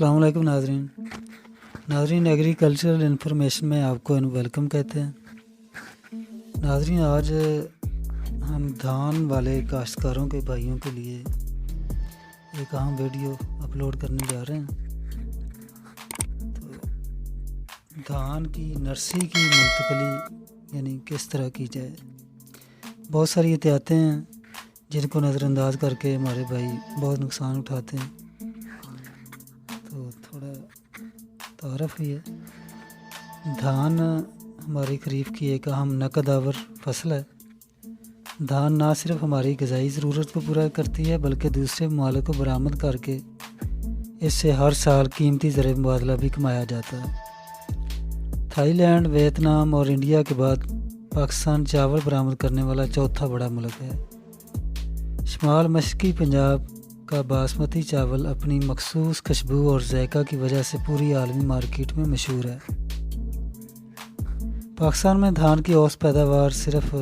अस्सलाम वालेकुम नाजरीन एग्रीकल्चरल इन्फॉर्मेशन में आपको वेलकम कहते हैं। नाजरीन, आज हम धान वाले काश्तकारों के भाइयों के लिए एक अहम वीडियो अपलोड करने जा रहे हैं। तो धान की नर्सरी की मुंतकली यानी किस तरह की जाए, बहुत सारी एहतियातें हैं जिनको नज़रअंदाज करके हमारे भाई बहुत नुकसान उठाते हैं। तो थोड़ा तारफ़ भी है। धान हमारी खरीफ की एक अहम नकद-आवर फसल है। धान ना सिर्फ हमारी ग़िज़ाई ज़रूरत को पूरा करती है बल्कि दूसरे ममालिक को बरामद करके इससे हर साल कीमती ज़र मुबादला भी कमाया जाता है। थाईलैंड, वियतनाम और इंडिया के बाद पाकिस्तान चावल बरामद करने वाला चौथा बड़ा मुल्क है। शुमाल मशरक़ी पंजाब का बासमती चावल अपनी मखसूस खुशबू और जायका की वजह से पूरी आलमी मार्केट में मशहूर है। पाकिस्तान में धान की औसत पैदावार सिर्फ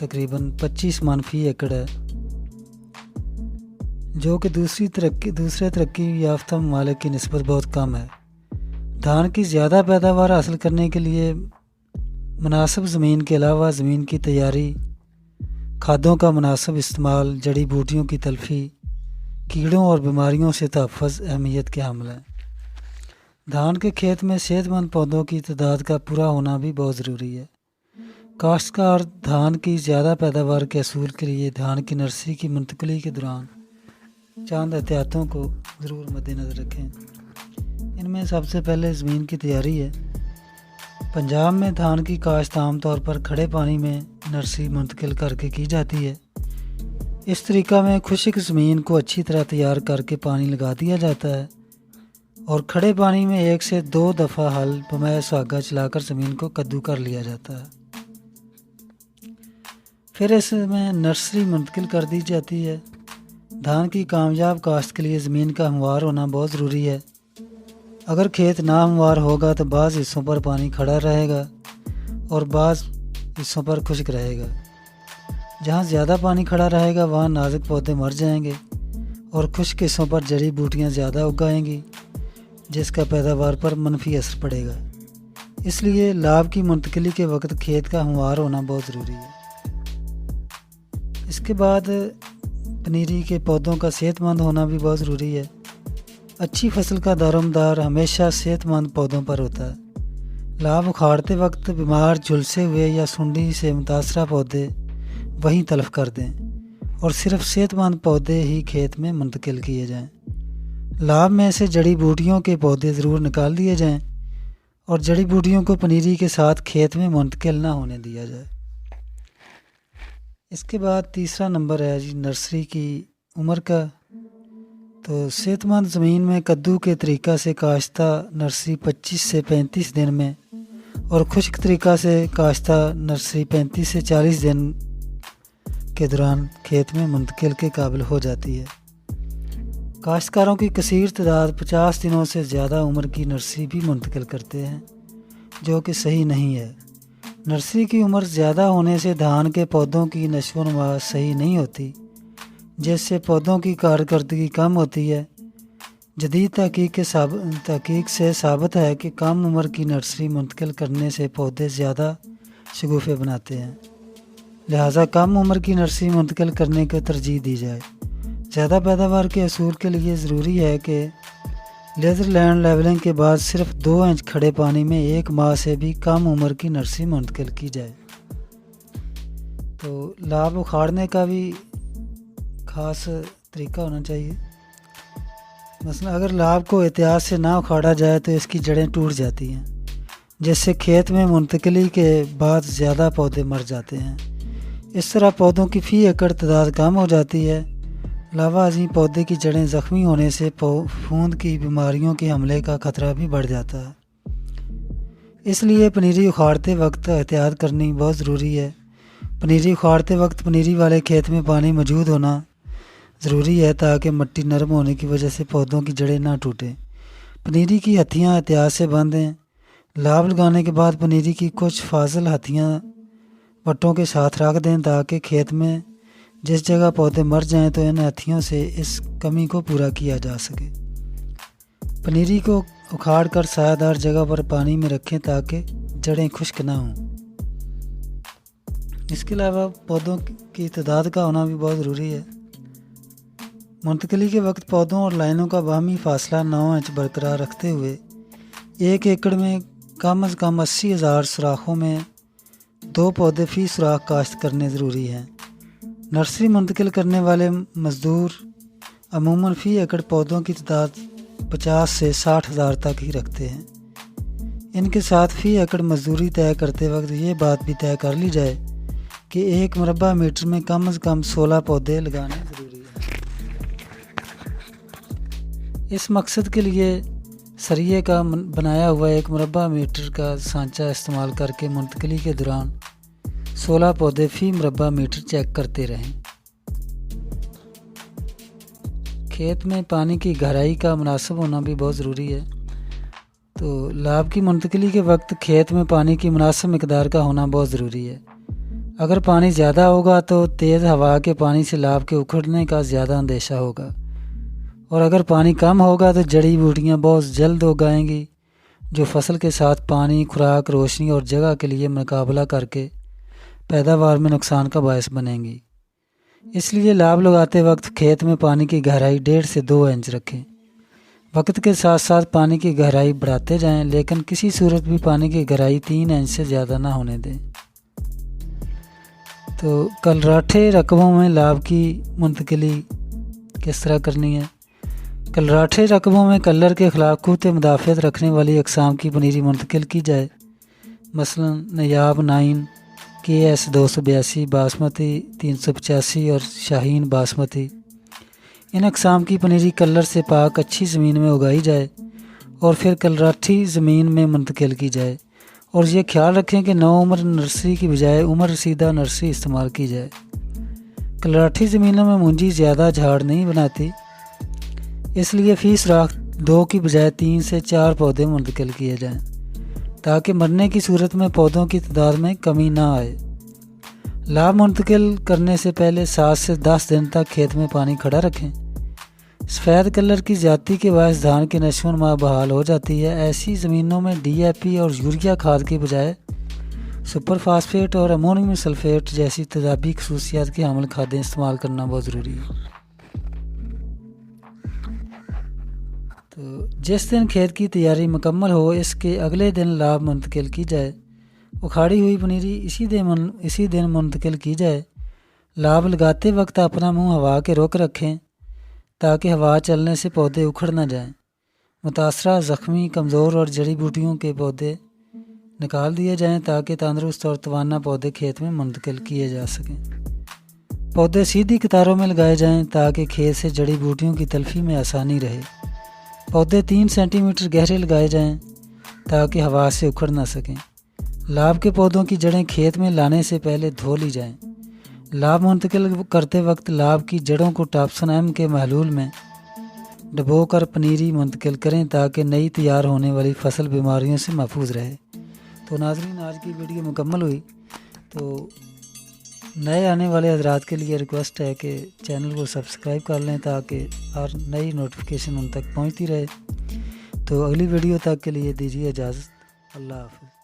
तकरीबन 25 मन फी एकड़ है, जो कि दूसरे तरक्की याफ्ता ममालिक की निस्बत बहुत कम है। धान की ज़्यादा पैदावार हासिल करने के लिए मुनासिब ज़मीन के अलावा ज़मीन की तैयारी, खादों का मुनासिब इस्तेमाल, जड़ी बूटियों की तलफी, कीड़ों और बीमारियों से तहफ़्फ़ुज़ अहमियत के हामिल है। धान के खेत में सेहतमंद पौधों की तादाद का पूरा होना भी बहुत ज़रूरी है। काश्तकार धान की ज़्यादा पैदावार के असूल के लिए धान की नर्सरी की मुंतकली के दौरान चंद एहतियातों को ज़रूर मद्देनज़र रखें। इनमें सबसे पहले ज़मीन की तैयारी है। पंजाब में धान की काश्त आम तौर पर खड़े पानी में नर्सरी मुंतकिल करके की जाती है। इस तरीक़ा में खुश्क ज़मीन को अच्छी तरह तैयार करके पानी लगा दिया जाता है और खड़े पानी में 1 से 2 दफ़ा हल बमैं सुहागा चलाकर ज़मीन को कद्दू कर लिया जाता है। फिर इसमें नर्सरी मुंतकिल कर दी जाती है। धान की कामयाब काश्त के लिए ज़मीन का हमवार होना बहुत ज़रूरी है। अगर खेत ना हमवार होगा तो बाज़ हिस्सों पर पानी खड़ा रहेगा और बाज़ हिस्सों पर खुश्क रहेगा। जहाँ ज़्यादा पानी खड़ा रहेगा वहाँ नाजुक पौधे मर जाएंगे और खुश्क हिस्सों पर जड़ी बूटियाँ ज़्यादा उगाएंगी, जिसका पैदावार पर मनफी असर पड़ेगा। इसलिए लाभ की मुंतकली के वक्त खेत का हमवार होना बहुत ज़रूरी है। इसके बाद पनीरी के पौधों का सेहतमंद होना भी बहुत ज़रूरी है। अच्छी फसल का दारोमदार हमेशा सेहतमंद पौधों पर होता है। लाभ उखाड़ते वक्त बीमार, झुलसे हुए या सुंडी से मुतासरा पौधे वहीं तलफ कर दें और सिर्फ सेहतमंद पौधे ही खेत में मुंतकिल किए जाएं। लाभ में से जड़ी बूटियों के पौधे ज़रूर निकाल दिए जाएं और जड़ी बूटियों को पनीरी के साथ खेत में मुंतकिल ना होने दिया जाए। इसके बाद तीसरा नंबर है जी नर्सरी की उम्र का। तो सेहतमंद ज़मीन में कद्दू के तरीक़ा से काश्ता नर्सरी 25 से 35 दिन में और खुश्क तरीक़ा से काश्ता नर्सरी 35 से 40 दिन के दौरान खेत में मुंतकिल के काबिल हो जाती है। काश्तकारों की कसीर तादाद 50 दिनों से ज़्यादा उम्र की नर्सरी भी मुंतकिल करते हैं, जो कि सही नहीं है। नर्सरी की उम्र ज़्यादा होने से धान के पौधों की नशो नुमा सही नहीं होती, जिससे पौधों की कारकर्दगी कम होती है। जदीद तहकीक से साबित है कि कम उम्र की नर्सरी मुंतकिल करने से पौधे ज़्यादा शगुफ़े बनाते हैं। लिहाजा कम उम्र की नर्सरी मुंतकिल करने को तरजीह दी जाए। ज़्यादा पैदावार के असूल के लिए ज़रूरी है कि लेज़र लैंड लेवलिंग के बाद सिर्फ 2 इंच खड़े पानी में 1 माह से भी कम उम्र की नर्सरी मुंतकिल की जाए। तो लाभ उखाड़ने का भी ख़ास तरीका होना चाहिए। मसलन अगर लाभ को एहतियात से ना उखाड़ा जाए तो इसकी जड़ें टूट जाती हैं, जिससे खेत में मुंतकिली के बाद ज़्यादा पौधे मर जाते हैं। इस तरह पौधों की फ़ी एकड़ तादाद कम हो जाती है। अलावा अजीम पौधे की जड़ें ज़ख्मी होने से फूंद की बीमारियों के हमले का ख़तरा भी बढ़ जाता है। इसलिए पनीरी उखाड़ते वक्त एहतियात करनी बहुत ज़रूरी है। पनीरी उखाड़ते वक्त पनीरी वाले खेत में पानी मौजूद होना ज़रूरी है ताकि मिट्टी नरम होने की वजह से पौधों की जड़ें ना टूटें। पनीरी की हथियाँ एहतियात से बांधें। लाभ लगाने के बाद पनीरी की कुछ फाजिल हथियाँ पट्टों के साथ रख दें ताकि खेत में जिस जगह पौधे मर जाएं तो इन हथियों से इस कमी को पूरा किया जा सके। पनीरी को उखाड़ कर सायादार जगह पर पानी में रखें ताकि जड़ें खुश्क ना हों। इसके अलावा पौधों की तादाद का होना भी बहुत ज़रूरी है। मुंतकली के वक्त पौधों और लाइनों का बाहमी फासला 9 इंच बरकरार रखते हुए 1 एकड़ में कम अज़ कम 80,000 सुराखों में 2 पौधे फ़ी सुराख काश्त करने ज़रूरी हैं। नर्सरी मुंतकिल करने वाले मज़दूर अमूमन फ़ी एकड़ पौधों की तादाद 50 से 60,000 तक ही रखते हैं। इनके साथ फ़ी एकड़ मजदूरी तय करते वक्त ये बात भी तय कर ली जाए कि 1 मुरबा मीटर में कम से कम 16 पौधे लगाने ज़रूरी है। इस मकसद के लिए सरिये का बनाया हुआ 1 मुरबा मीटर का सांचा इस्तेमाल करके मुंतकली के दौरान 16 पौधे फ़ी मुरबा मीटर चेक करते रहें। खेत में पानी की गहराई का मुनासिब होना भी बहुत ज़रूरी है। तो लाभ की मुंतकली के वक्त खेत में पानी की मुनासिब मिकदार का होना बहुत ज़रूरी है। अगर पानी ज़्यादा होगा तो तेज़ हवा के पानी से लाभ के उखड़ने का ज़्यादा अंदेशा होगा, और अगर पानी कम होगा तो जड़ी बूटियाँ बहुत जल्द उगाएंगी, जो फसल के साथ पानी, खुराक, रोशनी और जगह के लिए मुकाबला करके पैदावार में नुकसान का बायस बनेंगी। इसलिए लाभ लगाते वक्त खेत में पानी की गहराई 1.5 से 2 इंच रखें। वक्त के साथ साथ पानी की गहराई बढ़ाते जाएं, लेकिन किसी सूरत भी पानी की गहराई 3 इंच से ज़्यादा ना होने दें। तो कलराठे रकबों में लाभ की मुंतकली किस तरह करनी है? कलराठे रकबों में कलर के ख़िलाफ़ क़ुव्वत मुदाफ़अत रखने वाली अक़साम की पनीरी मुंतकिल की जाए। मसलन नयाब 9, KS 282, बासमती 385 और शाहीन बासमती। इन अक़साम की पनीरी कलर से पाक अच्छी ज़मीन में उगाई जाए और फिर कलराठी ज़मीन में मुंतकिल की जाए, और ये ख्याल रखें कि नौ उम्र नर्सरी की बजाय उम्र रसीदा नर्सरी इस्तेमाल की जाए। कलराठी ज़मीनों में मुंजी ज़्यादा झाड़ नहीं बनाती, इसलिए फ़ी सुराख 2 की बजाय 3 से 4 पौधे मुंतकिल किए जाएं, ताकि मरने की सूरत में पौधों की तादाद में कमी ना आए। लाभ मुंतकिल करने से पहले 7 से 10 दिन तक खेत में पानी खड़ा रखें। सफ़ेद कलर की ज़्यादती के बायस धान की नशोनुमा बहाल हो जाती है। ऐसी ज़मीनों में DAP और यूरिया खाद की बजाय सुपर फास्फेट और अमोनियम सल्फेट जैसी तेज़ाबी खसूसियात की हामिल खादें इस्तेमाल करना बहुत ज़रूरी है। तो जिस दिन खेत की तैयारी मुकम्मल हो, इसके अगले दिन लाभ मुंतकिल की जाए। उखाड़ी हुई पनीरी इसी दिन मुंतकिल की जाए। लाभ लगाते वक्त अपना मुंह हवा के रुख रखें ताकि हवा चलने से पौधे उखड़ ना जाएं। मुतासरा ज़ख्मी, कमज़ोर और जड़ी बूटियों के पौधे निकाल दिए जाएं ताकि तंदुरुस्त और तवाना पौधे खेत में मुंतकिल किए जा सकें। पौधे सीधी कतारों में लगाए जाएं ताकि खेत से जड़ी बूटियों की तलफी में आसानी रहे। पौधे 3 सेंटीमीटर गहरे लगाए जाएं ताकि हवा से उखड़ ना सकें। लाभ के पौधों की जड़ें खेत में लाने से पहले धो ली जाएं। लाभ मुंतकिल करते वक्त लाभ की जड़ों को टॉप्सन M के महलूल में डुबोकर पनीरी मुंतकिल करें ताकि नई तैयार होने वाली फसल बीमारियों से महफूज रहे। तो नाज़रीन, आज की वीडियो मुकम्मल हुई। तो नए आने वाले हज़रात के लिए रिक्वेस्ट है कि चैनल को सब्सक्राइब कर लें ताकि हर नई नोटिफिकेशन उन तक पहुंचती रहे। तो अगली वीडियो तक के लिए दीजिए इजाज़त। अल्लाह हाफ़िज़।